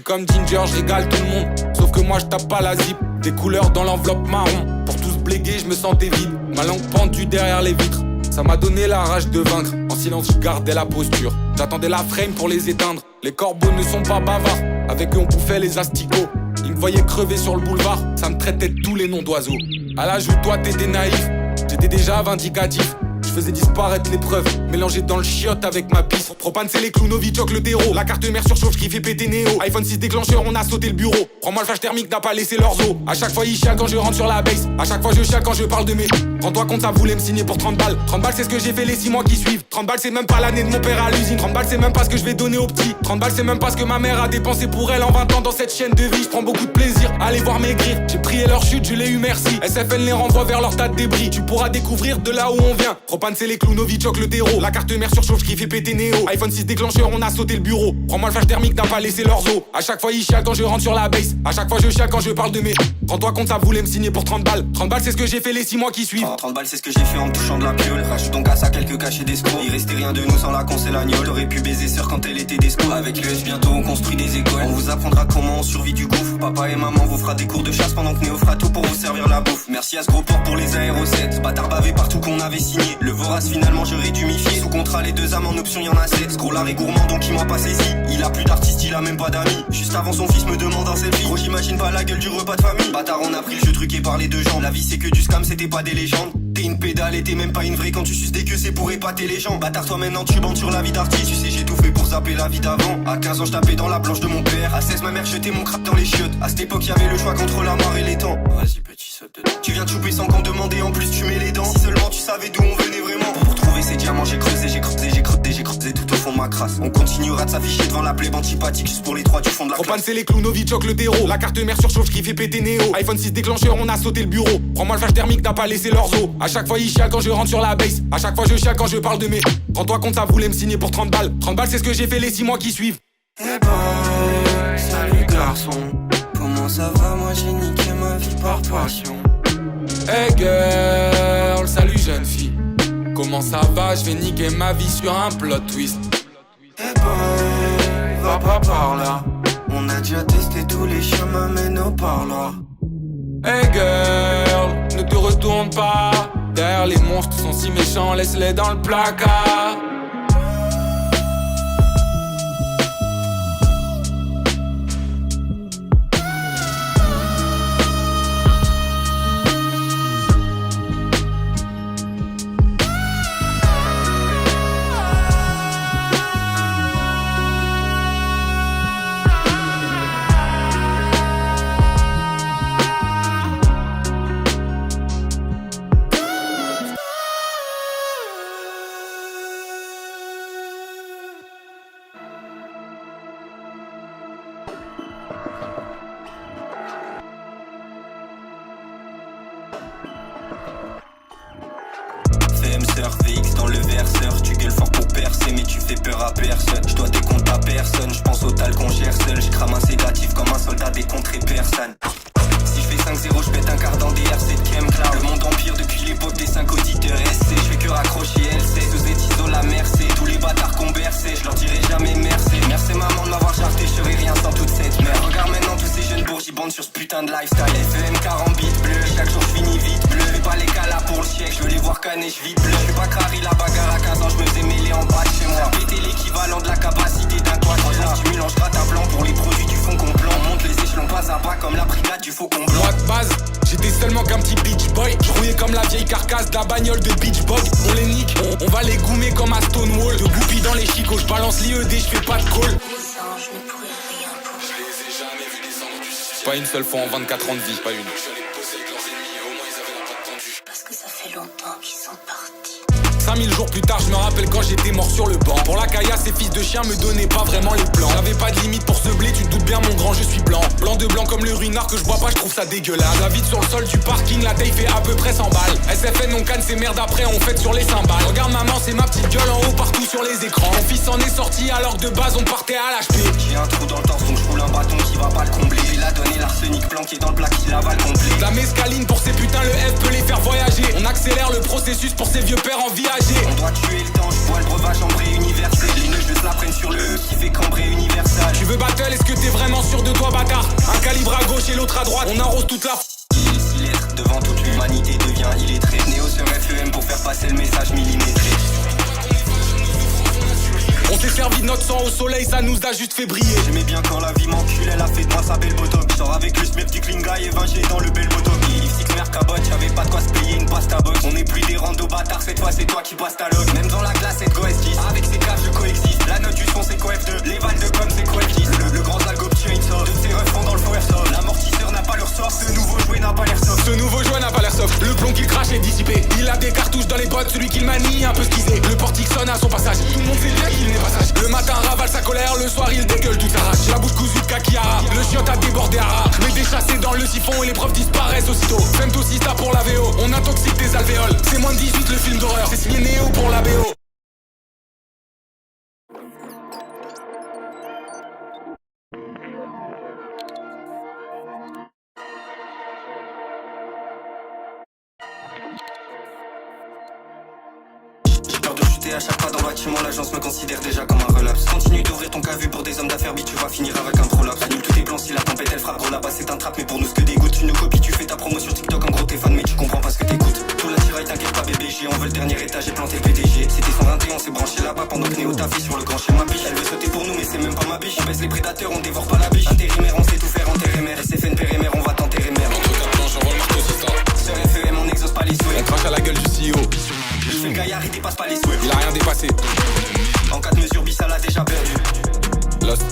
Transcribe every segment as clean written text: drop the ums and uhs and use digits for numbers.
comme Ginger, je régale tout le monde. Sauf que moi je tape pas la zip. Des couleurs dans l'enveloppe marron. Pour tous bléguer, je me sentais vide. Ma langue pendue derrière les vitres. Ça m'a donné la rage de vaincre. En silence, je gardais la posture. J'attendais la frame pour les éteindre. Les corbeaux ne sont pas bavards. Avec eux, on bouffait les asticots. Ils me voyaient crever sur le boulevard. Ça me traitait de tous les noms d'oiseaux. À l'âge où toi, t'étais naïf, j'étais déjà vindicatif. Je faisais disparaître les preuves, mélangé dans le chiotte avec ma pisse. Propane, c'est les clous, Novichok, le terreau. La carte mère surchauffe, qui fait péter Néo. iPhone 6 déclencheur, on a sauté le bureau. Prends-moi le flash thermique, n'a pas laissé leurs os. À chaque fois, il chiale quand je rentre sur la base. À chaque fois, je chiale quand je parle de mes. Rends-toi compte, ça voulait me signer pour 30 balles. 30 balles, c'est ce que j'ai fait les 6 mois qui suivent. 30 balles, c'est même pas l'année de mon père à l'usine. 30 balles, c'est même pas ce que je vais donner aux petits. 30 balles, c'est même pas ce que ma mère a dépensé pour elle en 20 ans dans cette chaîne de vie. Je prends beaucoup de plaisir à les voir maigrir. J'ai prié leur chute, je l'ai eu, merci. SFN les renvoie vers leur tas de débris. Tu pourras découvrir de là où on vient. Propane, c'est les clous, Novichok, le terreau. La carte mère surchauffe, qui fait péter Néo. iPhone 6 déclencheur, on a sauté le bureau. Prends-moi le flash thermique, n'a pas laissé leurs os. À chaque fois, il chiale quand je rentre sur la base. À chaque fois, je chiale quand je parle de mes. Rends-toi compte, ça voulait me signer pour 30 balles. 30 balles, c'est ce que j'ai fait les 6 mois qui suivent. 30 balles, c'est ce que j'ai fait en me touchant de la piole. Rajoute donc à ça quelques cachets d'escrocs. Il restait rien de nous sans la con, c'est l'agneau. T'aurais pu baiser sœur quand elle était d'esco. Avec l'US, bientôt on construit des écoles. On vous apprendra comment on survit du gouffre. Papa et maman vous fera des cours de chasse pendant que Néo fera tout pour vous servir la bouffe. Merci à ce gros port pour les aérosets. Bâtard bavé partout qu'on avait signé. Le vorace finalement j'aurais dû m'y fier. Sous contrat les 2 âmes en option y'en a 7. Ce gros lard est gourmand donc il m'a pas saisi. Il a plus d'artiste, il a même pas d'amis. Juste avant son fils me demande un selfie. Gros j'imagine pas la gueule du repas de famille. Bâtard on a pris le jeu truqué par les 2 jambes. La vie c'est que du scam, c'était pas des légendes. T'es une pédale et t'es même pas une vraie. Quand tu suces des queues c'est pour épater les gens. Bâtard toi maintenant tu bandes sur la vie d'artiste. Tu sais j'ai tout fait pour zapper la vie d'avant. À 15 ans je tapais dans la blanche de mon père. À 16 ma mère jetait mon crap dans les chiottes. À cette époque y'avait le choix contre la mort et les temps. Vas-y petit saute dedans. Tu viens de chouper sans qu'on demande et en plus tu mets les dents. Si seulement tu savais d'où on venait vraiment. Pour trouver ces diamants j'ai creusé, j'ai creusé, j'ai creusé, j'ai creusé tout au fond de ma crasse. On continuera de s'afficher devant la plèbe antipathique juste pour les 3 du fond de la Propane, c'est les clous, Novichok, le terreau. La carte mère surchauffe, qui fait péter Néo. iPhone 6 déclencheur, on a sauté le bureau. Prends-moi le flash thermique, n'a pas laissé leurs os. À chaque fois il chiale quand je rentre sur la base. À chaque fois je chiale quand je parle de mes. Rends-toi compte, ça voulait me signer pour 30 balles. 30 balles, c'est ce que j'ai fait les 6 mois qui suivent. Eh boy, salut garçon. Comment ça va, moi j'ai niqué ma vie par passion. Hey girl, salut jeune fille. Comment ça va, je vais niquer ma vie sur un plot twist. Eh boy, va pas par là. On a déjà testé tous les chemins mais nos parloirs. Hey girl, ne te retourne pas. Derrière les monstres sont si méchants, laisse-les dans le placard. VX dans le verseur, tu gueules fort pour percer mais tu fais peur à personne. Je dois des comptes à personne, je pense au tal qu'on gère seul. Je crame un sédatif comme un soldat décontré personne. Si je fais 5-0, je pète un quart dans des RC de Chemcloud. Le monde empire depuis l'époque des 5 auditeurs SC. Je fais que raccrocher LC, sous étiso la mercé. Tous les bâtards qu'on bercé, je leur dirai jamais merci. Merci maman de m'avoir charté, je serais rien sans toute cette merde. Regarde maintenant tous ces jeunes bourgis bandent sur ce putain de lifestyle. FM 40 bits bleu, chaque jour je finis vite bleu. Fais pas les cas là pour le siècle, je veux les voir canner, je vite bleu. Je suis pas carré la bagarre à 15 ans, je me faisais mêler en bas de chez moi. Péter l'équivalent de la capacité d'un toit. Tu mélanges gras à blanc pour les produits du fond complet. On monte les échelons pas à pas comme la brigade du faucon blanc. Moi de base, j'étais seulement qu'un petit beach boy. Je rouillais comme la vieille carcasse de la bagnole de Beach Boy. On les nique, on va les goumer comme à Stonewall. De goupilles dans les chicots, je balance l'IED, je fais pas de call. Pas une seule fois en 24 ans de vie, pas une. Parce que ça fait longtemps qu'ils sont partis. 5000 jours plus tard, je me rappelle quand j'étais mort sur le banc. Pour la caillasse, ces fils de chiens me donnaient pas vraiment les plans. J'avais pas de limite pour ce blé, tu te doutes bien mon grand, je suis blanc. Blanc de blanc comme le ruinard que je bois pas, je trouve ça dégueulasse. La vide sur le sol du parking, la taille fait à peu près 100 balles. SFN, on canne ces merdes après, on fête sur les cymbales. Regarde maman, c'est ma petite gueule en haut partout sur les écrans. Mon fils en est sorti alors que de base on partait à l'HP. J'ai un trou dans le torse donc je roule un bâton qui va pas le combler. La donne et l'arsenic planqué qui est dans le plat qui l'avale complet. La mescaline pour ces putains, le F peut les faire voyager. On accélère le processus pour ces vieux pères en viager. On doit tuer le temps, je vois le breuvage ambré universel. Les nœuds se la prennent sur le E qui fait cambrer universal. Tu veux battle, est-ce que t'es vraiment sûr de toi bâtard? Un calibre à gauche et l'autre à droite, on arrose toute la Il est 6 lettres, devant toute l'humanité devient illettré. Néo sur FEM pour faire passer le message millimétré. On s'est servi de notre sang au soleil, ça nous a juste fait briller. J'aimais bien quand la vie m'encule, elle a fait de moi sa belle bottom. Sors avec le Smurf du Klinga et 20 G dans le bel bottom. Six mer cabote, j'avais pas de quoi se payer une pasta box. On est plus des randos bâtards, cette fois c'est toi qui passes ta log. Même dans la glace, c'est Go S10. Avec ces caves, je coexiste. La note du son, c'est Coef 2. Les balles de com, c'est Coef 10. Le grand algo chainsaw. Toutes ces refs font dans le faux airsoft. L'amortisseur n'a pas leur sort. Ce nouveau jouet n'a pas l'air soft. Ce nouveau jouet n'a pas l'air soft. Le plomb qu'il crache est dissipé. Il a des cartouches dans les bottes, celui qu'il manie un peu skisé. Le portique sonne à son passage. Tout le monde sait bien qu'il n'est pas sage. Le matin ravale sa colère, le soir il dégueule toute sa rage. La bouche cousue de Kakihara, le chiotte a débordé à ras. Je mets des chassés dans le siphon et les preuves disparaissent aussitôt. Femtosista pour la VO, on intoxique tes alvéoles. C'est moins de 18 le film d'horreur, c'est signé Néo pour la BO. À chaque pas dans le bâtiment, l'agence me considère déjà comme un relapse. Continue d'ouvrir ton cavu pour des hommes d'affaires, tu vas finir avec un prolapse. Annule tous tes plans si la tempête elle frappe, gros là-bas c'est un trap. Mais pour nous ce que dégoûte, tu nous copies, tu fais ta promo sur TikTok. En gros t'es fan mais tu comprends pas ce que t'écoutes. Tout l'attirail t'inquiète pas bébé, on veut le dernier étage et planté le PDG. C'était 121, on s'est branché là-bas pendant que Néo taffe sur le grand schéma biche. Elle veut sauter pour nous mais c'est même pas ma biche. On baisse les prédateurs, on dévore pas la biche. Intérimaire, on sait tout faire, enterrer SFN périmère, on va t'enterrer mère. Entre quatre planches, j'envoie le marteau sur ça. Sur FEM, on n'exauce pas les souhaits. On crache à la gueule du CEO. Je fais le gaillard, il dépasse pas les souhaits. Il a rien dépassé. En 4 mesures, Bissal a déjà perdu. Lost.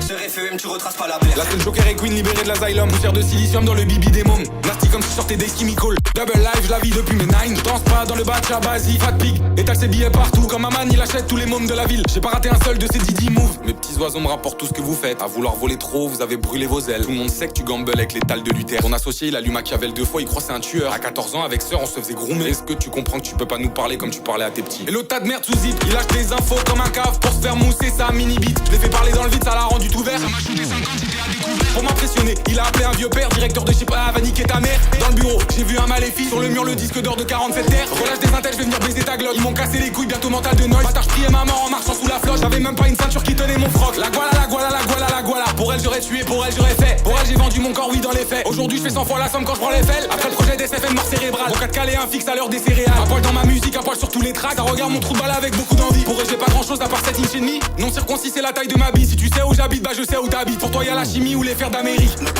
Sur FEM, tu retraces pas la paire. Là c'est le Joker et Queen libéré de l'asylum. Poussière de silicium dans le bibi des mômes. Nasty comme si je sortais des chemical. Double life, je la vis depuis mes 9. Danse pas dans le batch à basi, fat pig. Étale ses billets partout. Comme Aman, il achète tous les mômes de la ville. J'ai pas raté un seul de ces Didi moves. Mes petits oiseaux me rapportent tout ce que vous faites. À vouloir voler trop, vous avez brûlé vos ailes. Tout le monde sait que tu gambles avec l'étal de Luther. Ton associé, il a lu Machiavel 2 fois, il croit c'est un tueur. À 14 ans, avec sœur, on se faisait groomer. Est-ce que tu comprends que tu peux pas nous parler comme tu parlais à tes petits? Et l'autre tas de merde sous zip, il lâche des infos comme un cave pour se faire mousser sa mini-bite. Je l'ai fait parler dans le vide, ça l'a rendu tout vert. Ça m'a shooté 50, j'étais à découvert. Pour m'impressionner, il a appelé un vieux père, directeur de je sais pas, va niquer ta mère. Dans le bureau, j'ai vu un maléfice. Sur le mur, le disque d'or de 47 terres. Relâche des intels, je vais venir baiser ta glotte. Ils m'ont cassé les couilles, bientôt mental de noise. Bâtard, je priais maman en marchant sous la floche. J'avais même pas une ceinture qui tenait mon froc. La voilà. Pour elle, j'aurais tué, pour elle, j'aurais fait. Pour elle, j'ai vendu mon corps, oui, dans les faits. Aujourd'hui, je fais 100 fois la somme quand je prends les fels. Après le projet d'SFN, mort cérébrale. Mon 4 calé, un fixe à l'heure des céréales. Un poil dans ma musique, un poil sur tous les tracks. Ça regarde mon trou de balle avec beaucoup d'envie. Pour elle, j'ai pas grand chose à part 7 inch et demi. Non circoncis, c'est la taille de ma bille. Si tu sais où j'habite, bah je sais où t'habites. Pour toi, y'a la chimie ou les fers d'Amérique. La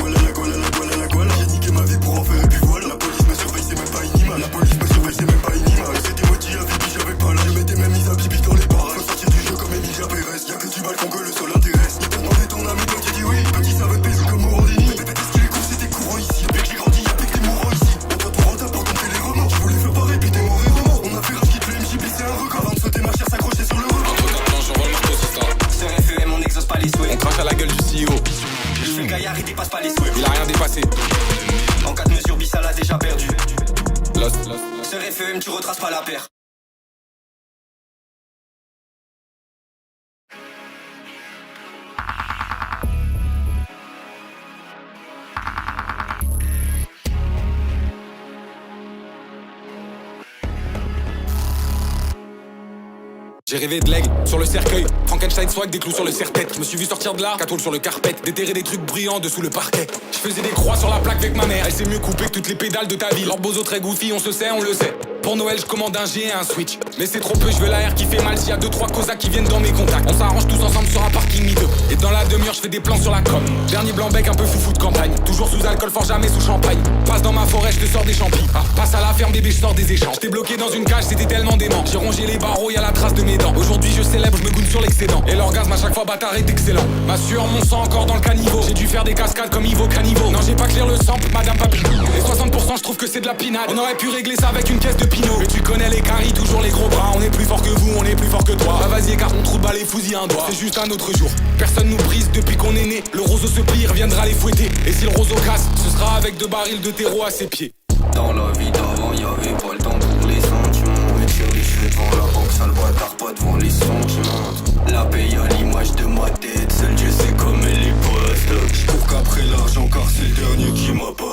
guala, j'ai niqué ma vie pour en faire et puis voilà. La police me surveille, c'est même pas une image. La police me surveille, c'est même pas une image. C'était moitié à Vipi, j'avais pas là. Je mettais même mis à Bibi dans les parages. Faut sortir du jeu comme Emilia Pérez. Y'a que du balcon que le sol intéresse. Il t'a demandé ton ami, toi qui dis oui. Petit ça veut te baiser comme Morandini. Mais est-ce qu'il est cool, c'était courant ici. Depuis que j'ai grandi, y'a plus que des mourants ici. On doit pour rentrer pour tenter les remords. Je voulais faire pareil, puis t'es mort et remords. On a fait rage qui te le MJB, c'est un record. Avant de sauter ma chair, s'accrocher sur le rebord. Entre quatre planches, j'envoie le marteau sur ça. Sur FEM, on n'exauce pas les souhaits. On crache à la gueule du CEO. Je fais le gaillard, il dépasse pas les souhaits. Il a rien dépassé. En 4 mesures, Bissal a déjà perdu. Lost. Sur FEM, tu retraces pas la paire. J'ai rêvé de l'aigle sur le cercueil, Frankenstein swag, des clous sur le serre-tête. Je me suis vu sortir de là, catole sur le carpet, déterrer des trucs brillants dessous le parquet. Je faisais des croix sur la plaque avec ma mère. Elle s'est mieux coupée que toutes les pédales de ta vie. Leurs beaux très goofy, on se sait, on le sait. Pour Noël, je commande un G et un Switch. Mais c'est trop peu, je veux la R qui fait mal. S'il y a 2-3 cosaques qui viennent dans mes contacts, on s'arrange tous ensemble sur un parking miteux. Et dans la demi-heure, je fais des plans sur la com. Dernier blanc-bec, un peu foufou de campagne. Toujours sous alcool fort, jamais sous champagne. Passe dans ma forêt, je te sors des champis. Passe à la ferme, bébé, je sors des échanges. J'étais bloqué dans une cage, c'était tellement dément. J'ai rongé les barreaux, y'a la trace de mes dents. Aujourd'hui, je célèbre, je me goûte sur l'excédent. Et l'orgasme à chaque fois, bâtard, est excellent. Ma sueur, mon sang encore dans le caniveau. J'ai dû faire des cascades comme Ivo Caniveau. Non, j'ai pas clair le sample, madame Papi. Les 60%, je trouve que c'est de la pinade. On aurait pu régler ça avec une caisse de pinot. Mais tu connais les caries, toujours les gros bras. On est plus fort que vous, on est plus fort que toi. Bah vas-y, écarte mon trou de balle et fusille un doigt. C'est juste un autre jour. Personne nous brise depuis qu'on est né. Le roseau se plie, il reviendra les fouetter. Et si le roseau casse, ce sera avec 2 barils de terreau à ses pieds. Dans la vie d'avant, y'avait pas le temps pour les sentiments. Me tire les cheveux devant la banque, sale bâtard, pas devant les sentiments. La paye à l'image de ma tête, seul Dieu sait comme elle est poste. J'cours qu'après l'argent car c'est le dernier qui m'a pas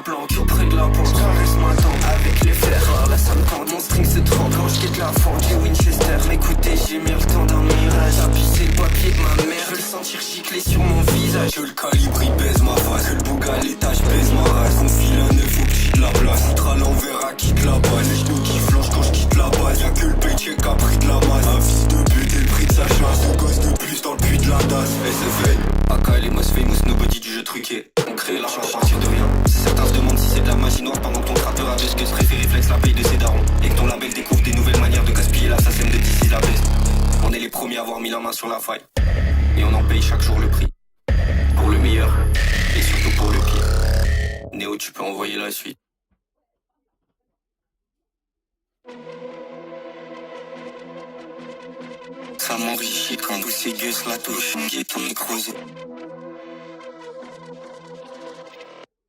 planque, tout près de la porte. Caresse-moi tant avec les fers. Là ça me tend, mon string se tremble. Quand je quitte la forme du Winchester. M'écoutez, j'ai mis le temps d'un mirage. Appuyer le papier de ma mère. Je le sentir gicler sur mon visage. Que le calibre il baise ma face. Que le bouc à l'étage baise ma race. Qu'on file un neuf au pied de la place. Foutre à l'envers à quitte la balle. Les genoux qui flanchent quand je quitte la base. Y'a que le paycheck a pris de la masse. Un fils de pute et le prix de sa chasse. Un gosse de plus dans le puits de la DAS. SFL, AK, les Mos Famous, nobody du jeu truqué. On crée l'argent à partir de rien. Certains se demandent si c'est de la magie noire pendant que ton trappeur a ce que ce préféré flex la paye de ses darons. Et que ton label découvre des nouvelles manières de gaspiller l'assassin de d'ici la baisse. On est les premiers à avoir mis la main sur la faille. Et on en paye chaque jour le prix. Pour le meilleur et surtout pour le pire. Néo, tu peux envoyer la suite. Ça m'enrichit quand tous ces gueux la touche, mon pied est creusé.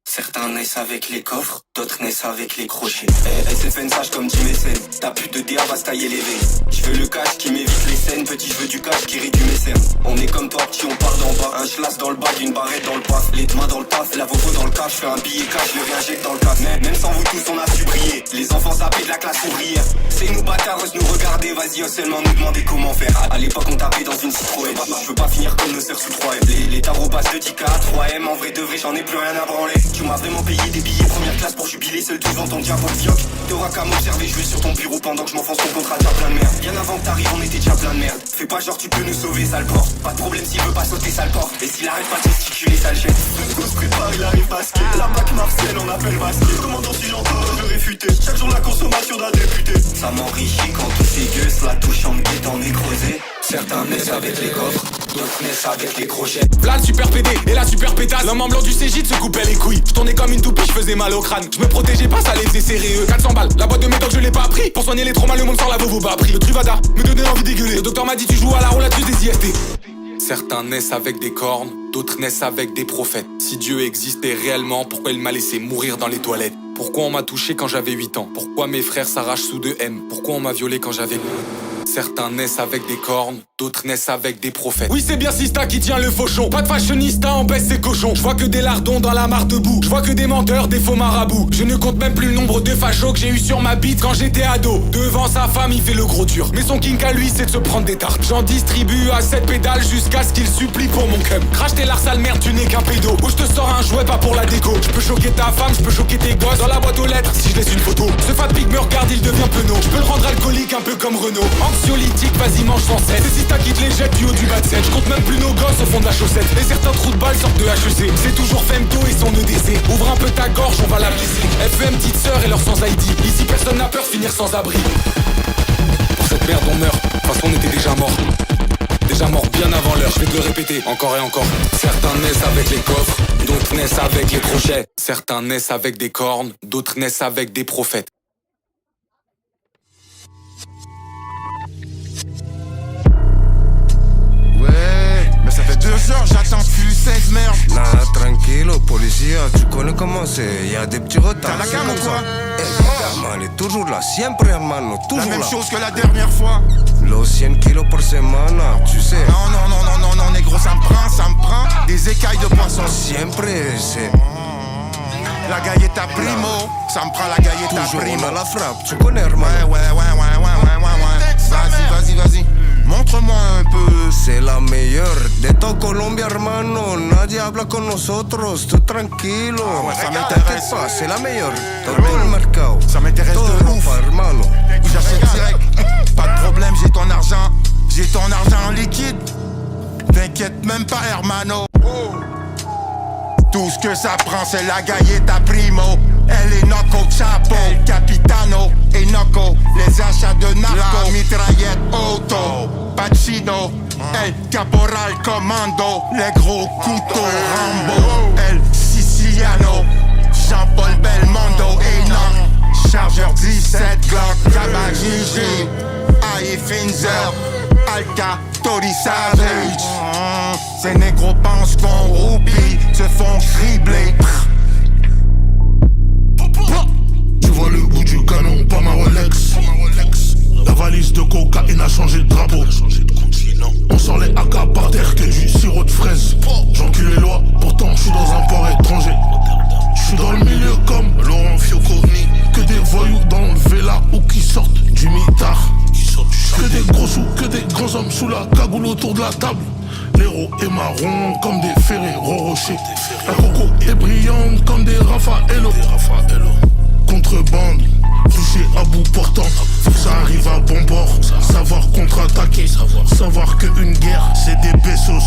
Certains naissent avec les coffres, d'autres naissent avec les crochets. SFN sage comme dit mécène, t'as plus de DA, va se tailler les veines. Je veux le cash qui m'évite les scènes, petit je veux du cash qui réduit mes cernes. On est comme toi petit, on part d'en bas, un schlass dans le bas, une barrette dans le paf. Les mains dans le taf, la vovo dans le cash, je fais un billet cash, je le réinjecte dans le cash. Même sans vous tous on a su briller, les enfants zappés de la classe ouvrière. C'est nous bâtards, nous regarder, vas-y seulement nous demander comment faire. À l'époque on tapait dans une Citroën, je veux pas finir comme nos sœurs sous 3M. Les tarots passent de 10K à 3M, en vrai de vrai j'en ai plus rien à branler. Tu m'as vraiment payé des billets première classe pour jubiler, seul devant ton diable au fioc. T'auras qu'à m'observer, je vais sur ton bureau pendant que je m'enfonce ton contrat déjà plein de merde. Bien avant que t'arrives, on était déjà plein de merde. Fais pas genre tu peux nous sauver, sale porc. Pas de problème s'il veut pas sauter, sale porc. Et s'il arrête pas de gesticuler, sale chef. Le gosse prépare, il arrive basqué. La Mac Marcel, on appelle basqué. Commandant si j'entends, je veux réfuter. Chaque jour la consommation d'un député. Ça m'enrichit quand tous ces gueux la touche en guette en est creusé. Certains naissent avec les coffres, d'autres naissent avec les crochets. V'là le super PD et la super pétasse. L'homme en blanc du CJ se coupait les couilles. Je tournais comme une toupie, je faisais mal au crâne. Je me protégeais pas, ça les faisait sérieux. 400 balles, la boîte de médoc je l'ai pas pris. Pour soigner les traumas, le monde sort la vovo bas pris. Le Truvada me donnait envie d'égueuler. Le docteur m'a dit tu joues à la roulatrice des IST. Certains naissent avec des cornes, d'autres naissent avec des prophètes. Si Dieu existait réellement, pourquoi il m'a laissé mourir dans les toilettes? Pourquoi on m'a touché quand j'avais 8 ans? Pourquoi mes frères s'arrachent sous 2 M? Pourquoi on m'a violé quand j'avais... Certains naissent avec des cornes, d'autres naissent avec des prophètes. Oui, c'est bien Sista qui tient le fauchon. Pas de fashionista, on baisse ses cochons. Je vois que des lardons dans la mare debout. Je vois que des menteurs, des faux marabouts. Je ne compte même plus le nombre de fachos que j'ai eu sur ma bite quand j'étais ado. Devant sa femme, il fait le gros dur. Mais son kink à lui, c'est de se prendre des tartes. J'en distribue à 7 pédales jusqu'à ce qu'il supplie pour mon cum. Crache tes lards sale merde, tu n'es qu'un pédo. Ou je te sors un jouet, pas pour la déco. Je peux choquer ta femme, je peux choquer tes gosses. Dans la boîte aux lettres, si je laisse une photo. Ce fat pig me regarde, il devient penaud. Je peux le rendre alcoolique, un peu comme Renault. Anxiolytique, vas-y mange sans cesse. C'est Sista qui te les jette du haut du bas de scène. Je compte même plus nos gosses au fond de la chaussette. Et certains trous de balles sortent de HEC. C'est toujours Femto et son EDC. Ouvre un peu ta gorge, on va la blesser. FM petite sœur et leur sans ID. Ici personne n'a peur de finir sans abri. Pour cette merde on meurt. De toute façon on était déjà mort. Déjà mort bien avant l'heure. Je vais te le répéter encore et encore. Certains naissent avec les coffres, d'autres naissent avec les crochets. Certains naissent avec des cornes, d'autres naissent avec des prophètes. Ça fait 2 heures, j'attends plus 16 merde. Nah, tranquilo, policia, tu connais comment c'est. Y'a des petits retards. T'as la cam ou quoi? Man, est toujours là, siempre hermano, toujours la même là. chose que la dernière fois. Los 100 kilos por semana, tu sais. Non, négro, ça me prend des écailles de poisson. Siempre, c'est. La galleta primo, ça me prend la galleta toujours primo. on a la frappe, tu connais hermano. Ouais. Vas-y. Montre-moi un peu. C'est la meilleure de toda Colombia, hermano. Nadie habla con nosotros, tú tranquilo. ouais, ça T'inquiète m'intéresse. pas, c'est la meilleure. Todo el mercado. Ça m'intéresse Todo de ouf. hermano. J'achète direct. Pas de problème, j'ai ton argent en liquide. T'inquiète même pas, hermano. Tout ce que ça prend, c'est la galleta primo. Elle est Noco Chapo, El Capitano et Noco. Les achats de narco, la mitraillette auto, Pacino, El Caporal Commando. Les gros couteaux Rambo, El Siciliano, Jean-Paul Belmondo et Noc. Chargeur 17 Glock, Kabagigi, Aïe Finzer, Alka, Tori Savage. Ces négros pensent qu'on roupie, se font cribler. Tu vois le bout du canon, pas ma Rolex. La valise de cocaïne a changé de drapeau. On sort les AK par terre que du sirop de fraise. J'encule les lois, pourtant je suis dans un port étranger. Je suis dans le milieu dessous que des grands hommes sous la cagoule autour de la table. L'héros est marron comme des Ferrero Rocher. La coco est brillante comme des Raffaello. Contrebande, touché à bout portant. Faut que ça arrive à bon port. Savoir contre-attaquer. Savoir qu'une guerre c'est des pesos.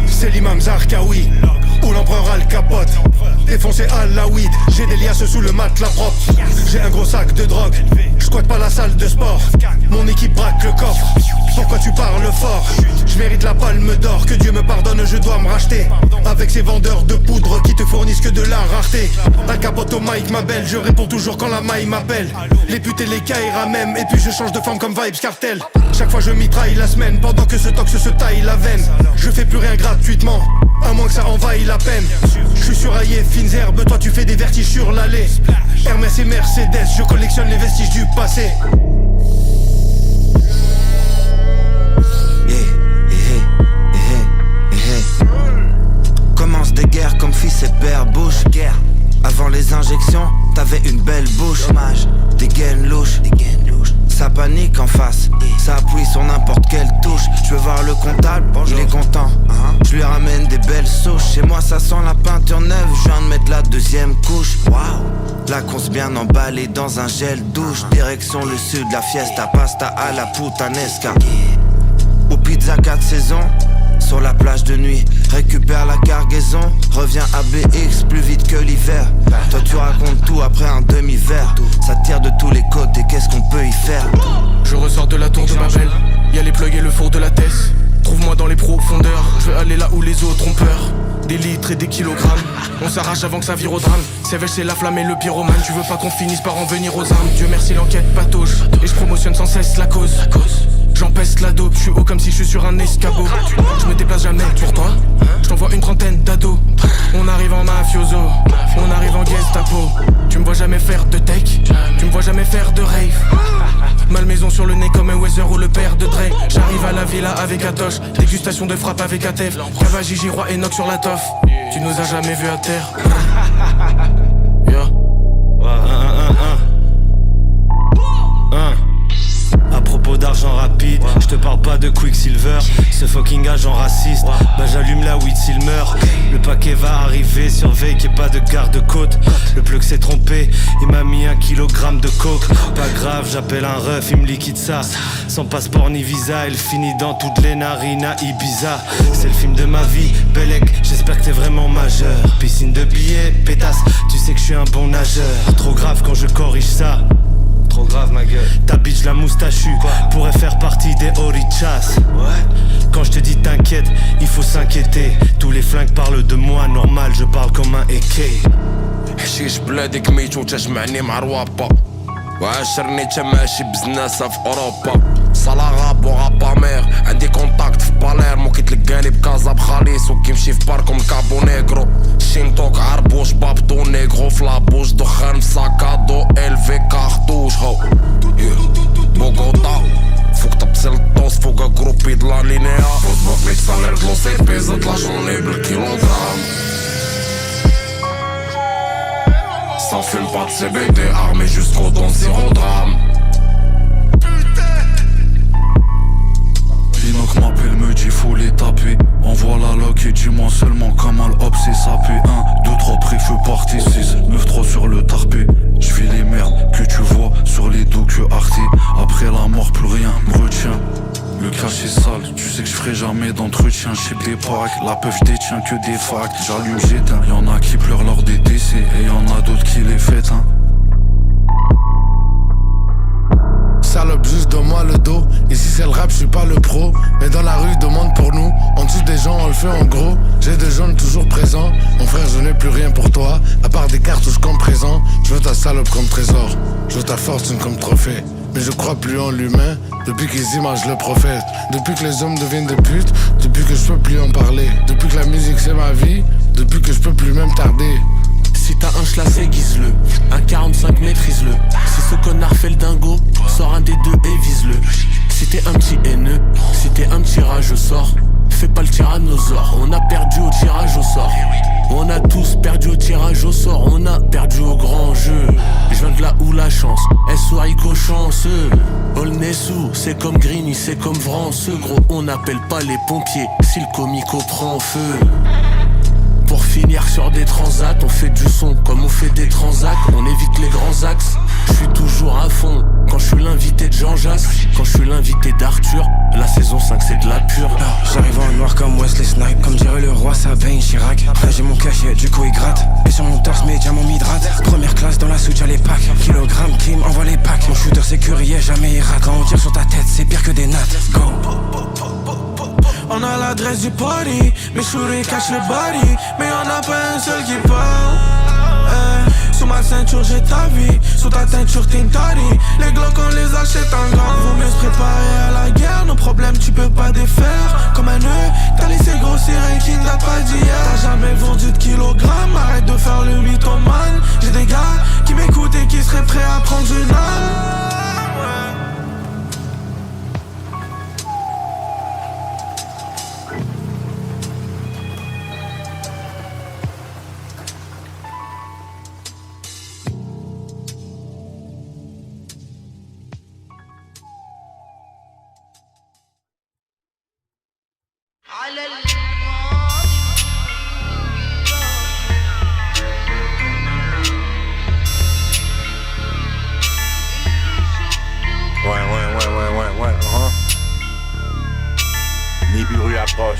C'est l'imam Zarqawi ou l'empereur Al Capote. Défoncé à la weed, j'ai des liasses sous le matelas propre. J'ai un gros sac de drogue, j'squatte pas la salle de sport. Mon équipe braque le coffre, pourquoi tu parles fort? Je mérite la palme d'or, que Dieu me pardonne, je dois me racheter. Avec ces vendeurs de poudre qui te fournissent que de la rareté. Al Capote au mic m'appelle, je réponds toujours quand la maille m'appelle. Les putes et les caïras même, et puis je change de forme comme Vibes Cartel. Chaque fois je mitraille la semaine, pendant que ce tox se taille la veine. Je fais plus rien gratuitement, à moins que ça envahisse la peine. Je suis suraillé, fines herbes, toi tu fais des vertiges sur l'allée. Hermès et Mercedes, je collectionne les vestiges du passé. Commence des guerres comme fils et père Bush. Avant les injections, t'avais une belle bouche. Des gaines louches. Ça panique en face, ça appuie sur n'importe quelle touche. Je veux voir le comptable, il est content. Je lui ramène des belles souches. Chez moi ça sent la peinture neuve, je viens de mettre la deuxième couche. La conce bien emballée dans un gel douche. Direction le sud, la fiesta, pasta à la putanesca. Ou pizza 4 saisons, sur la plage de nuit. Récupère la cargaison, reviens à BX plus vite que l'hiver. Toi tu racontes tout après un demi-verre. Ça tire de tous les côtés, qu'est-ce qu'on peut y faire? Je ressors de la tour de Babel, y'a les plugs et le four de la Tess. Trouve-moi dans les profondeurs, je veux aller là où les autres ont peur. Des litres et des kilogrammes, on s'arrache avant que ça vire au drame. Sévèche c'est la flamme et le pyromane, tu veux pas qu'on finisse par en venir aux armes. Dieu merci l'enquête patauge, et je promotionne sans cesse la cause. J'empeste la dope, je suis haut comme si je suis sur un escabeau. Je me déplace jamais pour toi, je t'envoie une trentaine d'ados. On arrive en mafioso, on arrive en Gestapo. Tu me vois jamais faire de tech, tu me vois jamais faire de rave. Malmaison sur le nez comme un Weezer ou le père de Dre. J'arrive à la villa avec Atoche, dégustation de frappe avec Atef. Cavagi, Giroir et Nox sur la toffe. Tu nous as jamais vu à terre. À propos d'argent rapide, je te parle pas de Quicksilver. Ce fucking agent raciste, bah j'allume la weed s'il meurt. Le paquet va arriver, surveille qu'il n'y ait pas de garde-côte. Le plug s'est trompé, il m'a mis 1 kilogramme de coke. Pas grave, j'appelle un ref, il me liquide ça. Sans passeport ni visa, il finit dans toutes les narines à Ibiza. C'est le film de ma vie, Belek, j'espère que t'es vraiment majeur. Piscine de billets, pétasse, tu sais que je suis un bon nageur. Trop grave quand je corrige ça. Trop grave ma gueule. Ta bitch la moustachue pourrait faire partie des Orichas. Quand je te dis t'inquiète, il faut s'inquiéter. Tous les flingues parlent de moi, normal je parle comme un AK. حشيش بلادك ميت وتجمعني مع روابا وعاشرني تماشي بزناسة في اوروبا. صلا غاب وغابا مير عندي كونتاكت في باليرمو كيتلقاني بكازا بخاليس وكيمشي في باركم كابو نيغرو. شينتوك عربوش بابطو نيغرو في لابوش دخان في ساكادو الفي كارتوش هو بوغوطا فوق تبصيل الطوس فوق جروبي د لا لينيا. فوتبوك ليك صالير دلو سي بيزا د لا جورني بالكيلوغرام. Ça fume pas de CBD, armé jusqu'au don, zéro drame. Inoc m'appelle, me dit faut les taper. Envoie la loc et dis-moi seulement comment l'op c'est sapé. 1, 2, 3 prix, feu parti 6, 9, 3 sur le tarpé. J'fais les merdes que tu vois sur les dos que Arte. Après la mort plus rien me retient. Le cash est sale, tu sais que je ferai jamais d'entretien. J'chip des packs, la peuf détient que des facts. J'allume, j'éteins, y'en a qui pleurent lors des décès et y'en a d'autres qui les fêtent Salope, juste donne-moi le dos. Ici c'est le rap, je suis pas le pro. Mais dans la rue, demande pour nous. En dessous des gens, on le fait en gros. J'ai des jeunes toujours présents. Mon frère, je n'ai plus rien pour toi. À part des cartouches comme présent. Je veux ta salope comme trésor. Je veux ta fortune comme trophée. Mais je crois plus en l'humain. Depuis qu'ils imagent le prophète. Depuis que les hommes deviennent des putes. Depuis que je peux plus en parler. Depuis que la musique c'est ma vie. Depuis que je peux plus même tarder. Si t'as un schlass aiguise-le, un 45 maîtrise-le. Si ce connard fait le dingo, sors un des deux et vise-le. Si t'es un petit haineux, si t'es un tirage au sort, fais pas le tyrannosaure. On a perdu au tirage au sort. On a tous perdu au tirage au sort, on a perdu au grand jeu. Je viens de là où la chance, elle soit rico chanceux. Olnessou, c'est comme Greeny, c'est comme Vranceux. Gros, on n'appelle pas les pompiers si le comico prend feu. Pour finir sur des transats, on fait du son comme on fait des transats. On évite les grands axes, je suis toujours à fond. Quand je suis l'invité de Jean Jass, quand je suis l'invité d'Arthur, la saison 5 c'est de la pure. J'arrive en noir comme Wesley Snipes, comme dirait le roi Sabin Chirac. Là j'ai mon cachet, du coup il gratte. Et sur mon torse mes diamants m'hydratent. Première classe dans la souche à l'épaque. Kilogramme qui m'envoie les packs. Mon shooter sécurisé jamais il rate. Quand on tire sur ta tête c'est pire que des nattes. Go. On a l'adresse du party, mes souris cachent le body, mais y'en a pas un seul qui parle. Sous ma ceinture j'ai ta vie, sous ta teinture t'es une tari. Les glocks on les achète en grand. Vaut mieux se préparer à la guerre, nos problèmes tu peux pas défaire. Comme un nœud, t'as laissé grossir un qui ne date pas d'hier. T'as jamais vendu de kilogrammes, arrête de faire le 8 au man. J'ai des gars qui m'écoutent et qui seraient prêts à prendre une âme. Nibiru approche.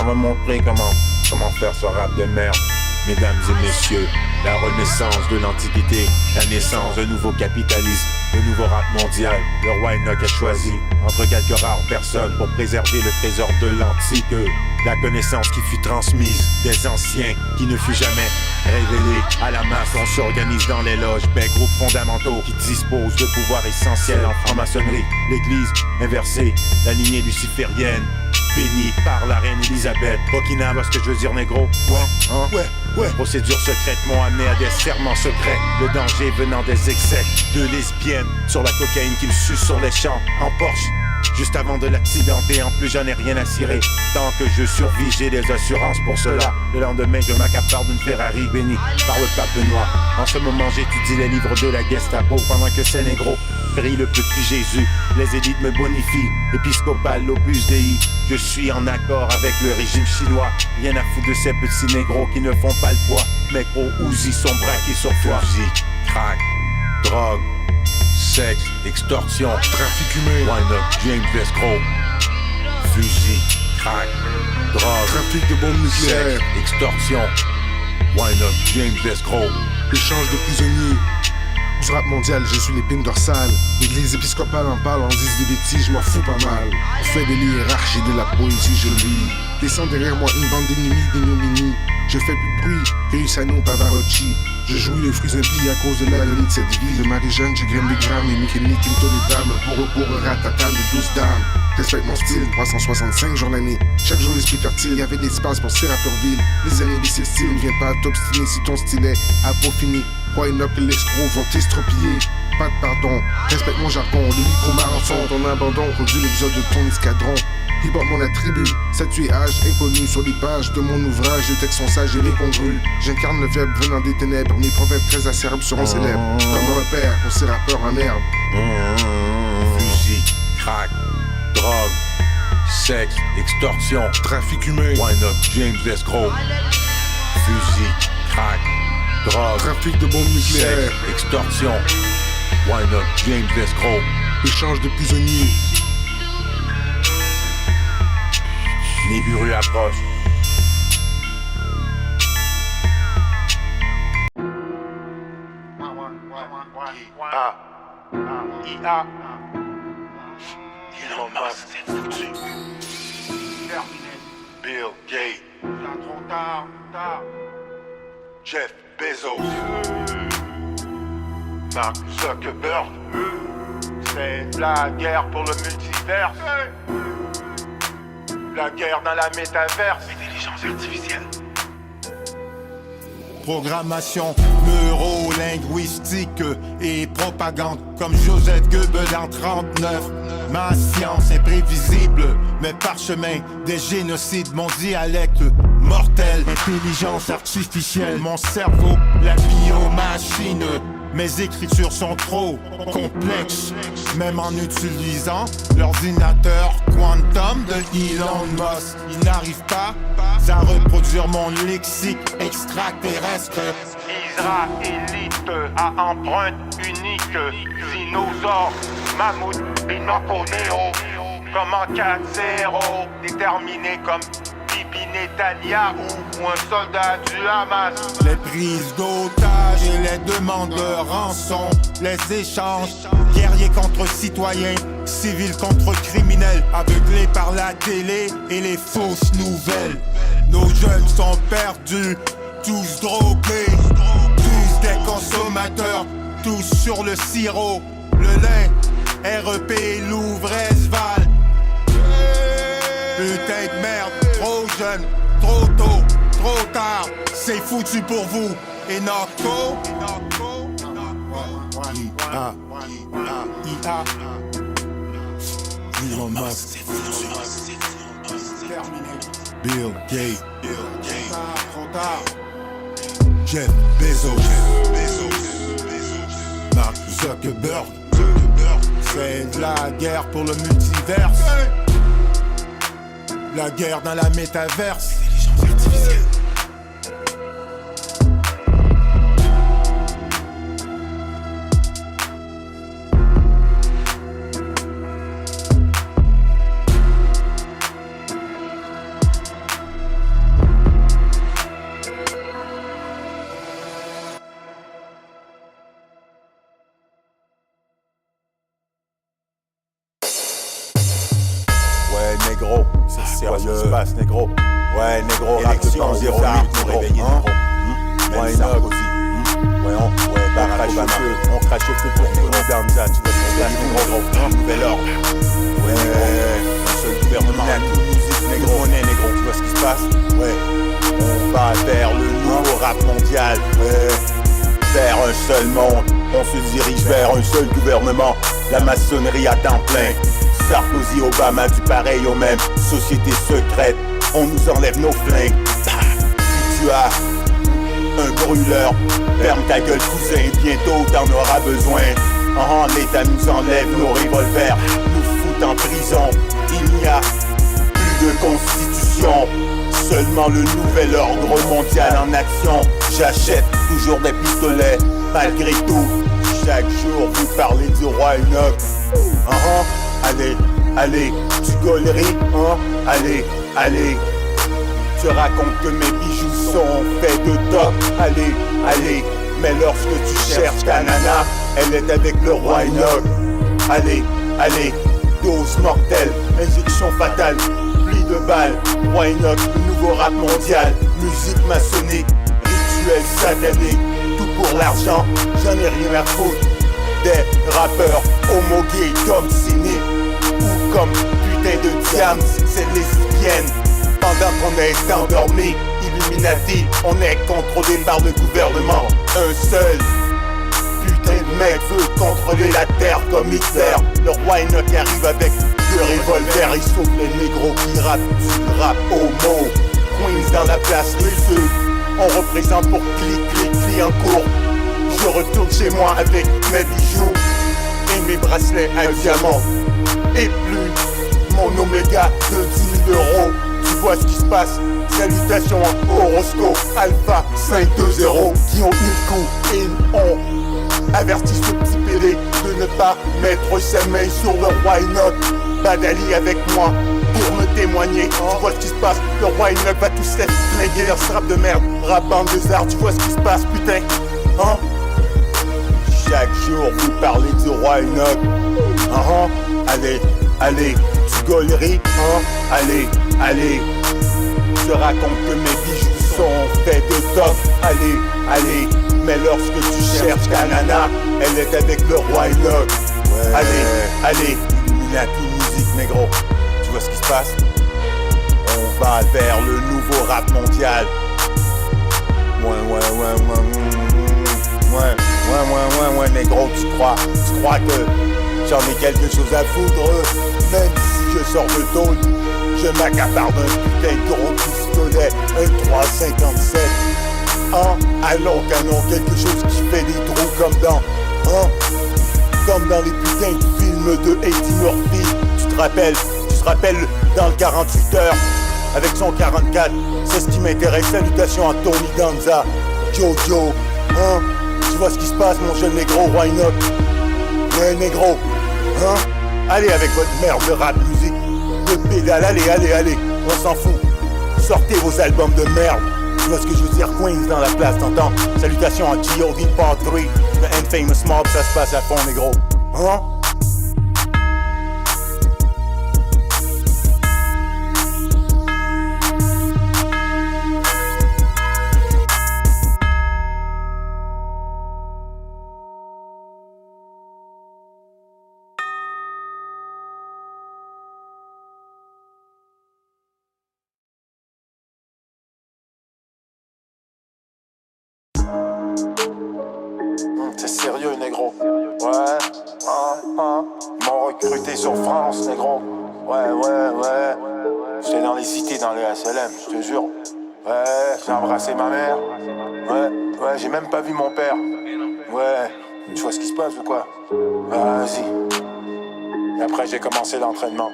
On va montrer comment faire ce rap de merde. Mesdames et messieurs, la renaissance de l'Antiquité, la naissance d'un nouveau capitalisme, le nouveau rap mondial. Le roi Enoch a choisi entre quelques rares personnes pour préserver le trésor de l'antique. La connaissance qui fut transmise des anciens, qui ne fut jamais révélée à la masse. On s'organise dans les loges, groupes fondamentaux qui disposent de pouvoirs essentiels en franc-maçonnerie. L'église inversée, la lignée luciférienne, bénie par la reine Elisabeth. Burkina, vois ce que je veux dire, négro? Ouais. Procédures secrètes m'ont amené à des serments secrets. Le danger venant des excès de lesbiennes sur la cocaïne qu'ils sucent sur les champs en Porsche. Juste avant de l'accidenter, en plus j'en ai rien à cirer. Tant que je survis, j'ai des assurances pour cela. Le lendemain, je m'accapare d'une Ferrari bénie par le pape noir. En ce moment, j'étudie les livres de la Gestapo pendant que ces négros prient le petit Jésus. Les élites me bonifient, épiscopal, l'opus Dei. Je suis en accord avec le régime chinois. Rien à foutre de ces petits négros qui ne font pas le poids. Mes gros Uzi sont braqués sur toi. Musique, crack, drogue, sexe, extorsion, trafic humain, wind-up, James Escrow, fusil, crack, drogue, trafic de bombes nucléaires, sexe, extorsion, wind-up, James Escrow, échange de prisonniers. Du rap mondial, je suis l'épine dorsale. L'église épiscopale en parle, on dit des bêtises, je m'en fous pas mal. On fait de l'hiérarchie de la poésie, je lis. Descends derrière moi une bande d'ennemis, d'ignominie. Je fais plus de bruit que Isano Pavarotti. Je jouis les fruits impies à cause de l'agonie de cette vie. De Marie-Jeanne, j'ai graine des grammes et Mickey Nick, une tonne de dames. Pour ratata de 12 dames. Respecte mon style, 365 jours l'année. Chaque jour l'esprit fertile, y avait de l'espace pour ces rappeurvilles. Les années de ces styles, ne viens pas t'obstiner si ton stylet a pas fini. Roy Enoch et l'escroc vont t'estropiller. Pas de pardon, respecte mon jargon. Les micro-marathons, ton abandon, conduit l'exode de ton escadron. Hip-hop mon attribut, statut et âge inconnu sur les pages de mon ouvrage. Les textes sont sages et mécongrus. J'incarne le verbe venant des ténèbres. Mes proverbes très acerbes seront célèbres. Comme repère pour ces rappeurs en herbe. Fusil, crack, drogue, sexe, extorsion, trafic humain, wind-up, James Escrow, fusil, crack, drogue, trafic de bombes nucléaires, sexe, extorsion, wind-up, James Escrow, échange de prisonniers. Nibiru approche. IA. Elon Musk, c'est foutu. Bill Gates. Trop tard. Jeff Bezos. Mark Zuckerberg. C'est la guerre pour le multivers. La guerre dans la métaverse. Intelligence artificielle. Programmation neuro-linguistique et propagande comme Joseph Goebbels en 39. Ma science imprévisible, mes parchemins, des génocides, mon dialecte, mortel, intelligence artificielle, mon cerveau, la biomachine. Mes écritures sont trop complexes, même en utilisant l'ordinateur quantum de Elon Musk. Ils n'arrivent pas à reproduire mon lexique extraterrestre. Israélite à empreinte unique, dinosaure, mammouth, Pinocchio, comme en 4-0, déterminé comme Bibi Netanyahou ou un soldat du Hamas. Les prises d'otages et les demandes de rançon, les échanges, guerriers contre citoyens, civils contre criminels, aveuglés par la télé et les fausses nouvelles. Nos jeunes sont perdus, tous drogués, tous des consommateurs, tous sur le sirop, le lait, REP, Louvresval. Putain de merde, trop jeune, trop tôt, trop tard, c'est foutu pour vous. Et Narco, IA, Elon Musk, Bill Gates, trop tard, Jeff Bezos, Mark Zuckerberg, c'est de la guerre pour le multiverse. La guerre dans la métaverse. Intelligence artificielle. Négro, c'est sérieux. Qu'est-ce qui se passe, négro? Ouais, négro, élection 08 pour réveiller, négro. Ouais, Sarkozy. Ouais, Barack Obama. On crache au feu pour nous, Danza. Tu vois ce qu'on passe, négro. Nouvel ordre. Ouais, un seul gouvernement. Musique, négro, on est négro. Tu vois ce qui se passe? Ouais. On va vers le nouveau rap mondial. Ouais. Vers un seul monde. On se dirige vers un seul gouvernement. La maçonnerie à temps plein. Sarkozy, Obama, du pareil au même. Société secrète, on nous enlève nos flingues. Si tu as un brûleur, ferme ta gueule cousin, bientôt t'en auras besoin. L'État nous enlève nos revolvers, nous fout en prison. Il n'y a plus de constitution, seulement le nouvel ordre mondial en action. J'achète toujours des pistolets, malgré tout. Chaque jour vous parlez du roi Enoch. Allez, tu gauleries, allez, tu racontes que mes bijoux sont faits de top, allez, mais lorsque tu cherches ta nana, elle est avec le roi Enoch. Allez, dose mortelle, injection fatale, pluie de balles, roi Enoch, le nouveau rap mondial, musique maçonnique, rituel satanique, tout pour l'argent, j'en ai rien à foutre. Des rappeurs homo-gays comme cyniques ou comme putain de diams, c'est lesbienne. Pendant qu'on est endormi, Illuminati, on est contrôlé par le gouvernement. Un seul putain de mec veut contrôler la terre comme Hitler. Le roi Enoch arrive avec 2 revolvers, il sauve les négros qui rappent du rap homo. Queens dans la place des feux, on représente pour clic en cours. Je retourne chez moi avec mes bijoux et mes bracelets à diamant. Et plus mon oméga de 10 000 €. Tu vois ce qui se passe? Salutations à Horoscope Alpha 520 qui ont eu le coup et ils ont averti ce petit PD de ne pas mettre sa main sur le roi Enoch. Badali avec moi pour me témoigner. Tu vois ce qui se passe? Le roi Enoch va tous les flinguer leur strap de merde. Rappant des arts, tu vois ce qui se passe, putain? Chaque jour vous parlez du roi Enoch. Allez, tu gauleries, allez, je raconte que mes bijoux sont faits de top. Allez, mais lorsque tu cherches ta nana, elle est avec le roi Enoch. Allez, Illuminati musique négro. Tu vois ce qui se passe? On va vers le nouveau rap mondial. Ouais, négro, tu crois que j'en ai quelque chose à foutre? Même si je sors de tôle, je m'accapare d'un putain de gros pouce. pistolet, un 357. Hein? Allons canon, quelque chose qui fait des trous comme dans, hein? Comme dans les putains de films de Eddie Murphy. Tu te rappelles dans le 48 heures, avec son 44, c'est ce qui m'intéresse. Salutations à Tony Danza, Jojo, hein? Tu vois ce qui se passe, mon jeune négro, why not? Ouais, négro, hein? Allez avec votre merde de rap musique, de pédale, allez, on s'en fout. Sortez vos albums de merde. Tu vois ce que je veux dire, Queens dans la place, t'entends? Salutations à G.O.D. Part 3, The Infamous Mob, ça se passe à fond, négro. Hein? C'est sérieux, négro. Ouais, Ils m'ont recruté sur France, négro. Ouais. J'étais dans les cités, dans le SLM, je te jure. Ouais, j'ai embrassé ma mère. Ouais, j'ai même pas vu mon père. Ouais, tu vois ce qui se passe ou quoi? Vas-y. Et après, j'ai commencé l'entraînement.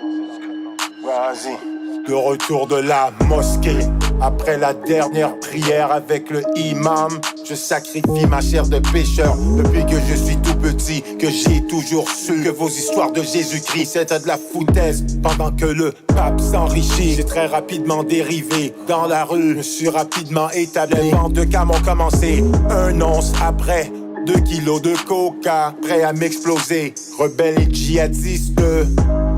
Vas-y. De retour de la mosquée, après la dernière prière avec le imam, je sacrifie ma chair de pécheur. Depuis que je suis tout petit, que j'ai toujours su que vos histoires de Jésus-Christ c'était de la foutaise. Pendant que le pape s'enrichit, j'ai très rapidement dérivé dans la rue. Je me suis rapidement établi. Les ventes de cam ont commencé 1 once après. 2 kilos de coca, prêt à m'exploser. Rebelle et djihadiste,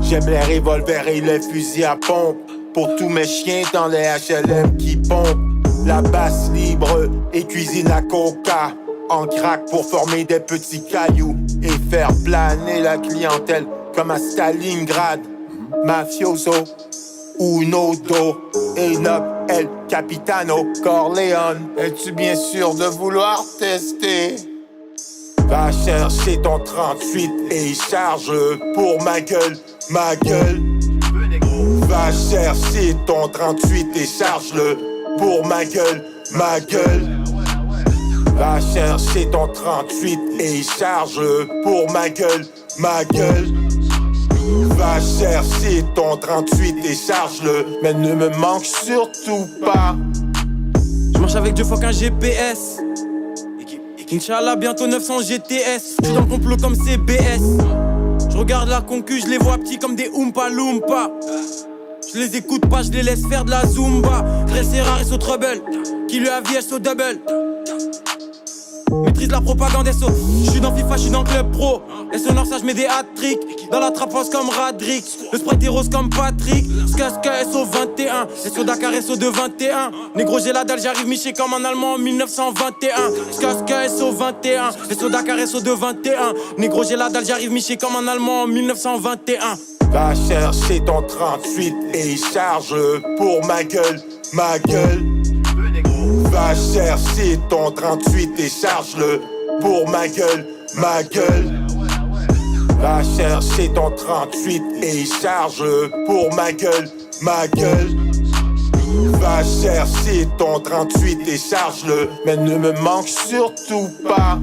j'aime les revolvers et les fusils à pompe. Pour tous mes chiens dans les HLM qui pompent la basse libre et cuisine la coca en crack pour former des petits cailloux et faire planer la clientèle comme à Stalingrad. Mafioso, Unodo, Enoch, El Capitano, Corleone. Es-tu bien sûr de vouloir tester? Va chercher ton 38 et charge-le pour ma gueule. Va chercher ton 38 et charge-le pour ma gueule. Va chercher ton 38 et charge-le pour ma gueule. Va chercher ton 38 et charge-le, mais ne me manque surtout pas. Je marche avec 2 fois qu'un GPS. Inch'Allah, bientôt 900 GTS. Je suis dans le complot comme CBS. Je regarde la concu, je les vois petits comme des Oompa Loompa. Je les écoute pas, je les laisse faire de la Zumba. Frère c'est rare et so trouble, qui lui a vie so double. Maîtrise la propagande SO. Je suis dans FIFA, je suis dans le club pro. SO Nord, ça je mets des hat-tricks. Dans la trappe house comme Radrick. Le sprite est rose comme Patrick. Ska SO 21. SO Dakar SO de 21. Négro j'ai la dalle, j'arrive miché comme un Allemand en 1921. Ska SO 21. SO Dakar SO de 21. Négro j'ai la dalle, j'arrive miché comme un Allemand en 1921. Va chercher ton 38 et charge pour ma gueule. Va chercher ton 38 et charge-le pour ma gueule. Va chercher ton 38 et charge-le pour ma gueule. Va chercher ton 38 et charge-le, mais ne me manque surtout pas.